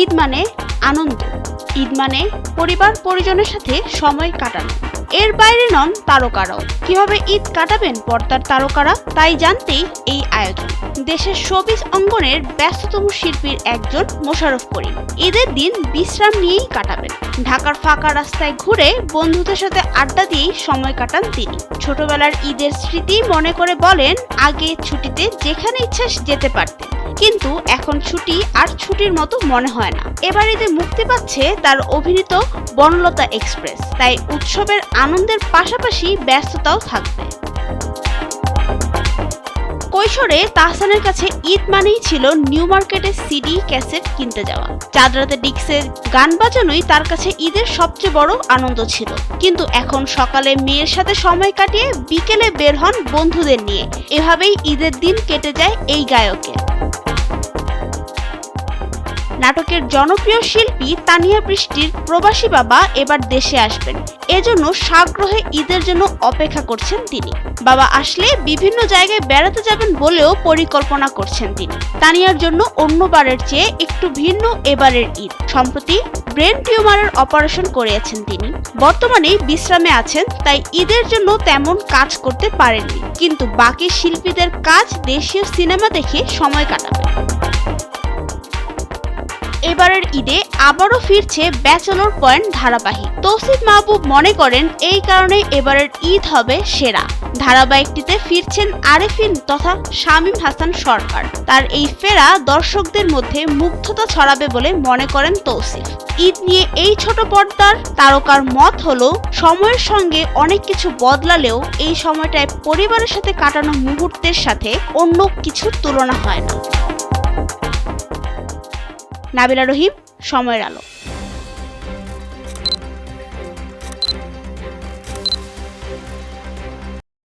ঈদ মানে আনন্দ, ঈদ মানে পরিবার পরিজনের সাথে সময় কাটানো। এর বাইরে নন তারকারাও। কিভাবে ঈদ কাটাবেন পর্দার তারকারা, তাই জানতেই এই আয়োজন। দেশের শোবিজ অঙ্গনের ব্যস্ততম শিল্পীর একজন মোশাররফ করিম ঈদের দিন বিশ্রাম নিয়েই কাটাবেন। ঢাকার ফাঁকা রাস্তায় ঘুরে বন্ধুদের সাথে আড্ডা দিয়েই সময় কাটান তিনি। ছোটবেলার ঈদের স্মৃতি মনে করে বলেন, আগে ছুটিতে যেখানে ইচ্ছা যেতে পারতেন, কিন্তু এখন ছুটি আর ছুটির মতো মনে হয় না। এবার ঈদে মুক্তি পাচ্ছে তার অভিনীত বনলতা এক্সপ্রেস, তাই উৎসবের আনন্দের পাশাপাশি ব্যস্ততাও থাকবে। কৈশোরে তাহসানের কাছে ঈদ মানেই ছিল নিউ মার্কেটে সিডি ক্যাসেট কিনতে যাওয়া। চাঁদ রাতে ডিস্কের গান বাজানোই তার কাছে ঈদের সবচেয়ে বড় আনন্দ ছিল। কিন্তু এখন সকালে মেয়ের সাথে সময় কাটিয়ে বিকেলে বের হন বন্ধুদের নিয়ে। এভাবেই ঈদের দিন কেটে যায় এই গায়কের। নাটকের জনপ্রিয় শিল্পী তানিয়া বৃষ্টির প্রবাসী বাবা এবার দেশে আসবেন, এজন্য সাগ্রহে ঈদের জন্য অপেক্ষা করছেন তিনি। বাবা আসলে বিভিন্ন জায়গায় বেড়াতে যাবেন বলেও পরিকল্পনা করছেন তিনি। তানিয়ার জন্য অন্যবারের চেয়ে একটু ভিন্ন এবারের ঈদ। সম্প্রতি ব্রেন টিউমারের অপারেশন করিয়েছেন তিনি। বর্তমানে বিশ্রামে আছেন, তাই ঈদের জন্য তেমন কাজ করতে পারেননি, কিন্তু বাকি শিল্পীদের কাজ দেশীয় সিনেমা দেখে সময় কাটাবে। এবারের ঈদে আবারও ফিরছে ব্যাচেলর পয়েন্ট ধারাবাহিক। তৌসিফ মাহবুব মনে করেন এই কারণে এবারের ঈদ হবে সেরা। ধারাবাহিকটিতে ফিরছেন আরেফিন তথা শামীম হাসান সরকার। তার এই ফেরা দর্শকদের মধ্যে মুগ্ধতা ছড়াবে বলে মনে করেন তৌসিফ। ঈদ নিয়ে এই ছোট পর্দার তারকার মত হলো, সময়ের সঙ্গে অনেক কিছু বদলালেও এই সময়টায় পরিবারের সাথে কাটানো মুহূর্তের সাথে অন্য কিছুর তুলনা হয় না। নাবিলা রহিম, সময়ের আলো।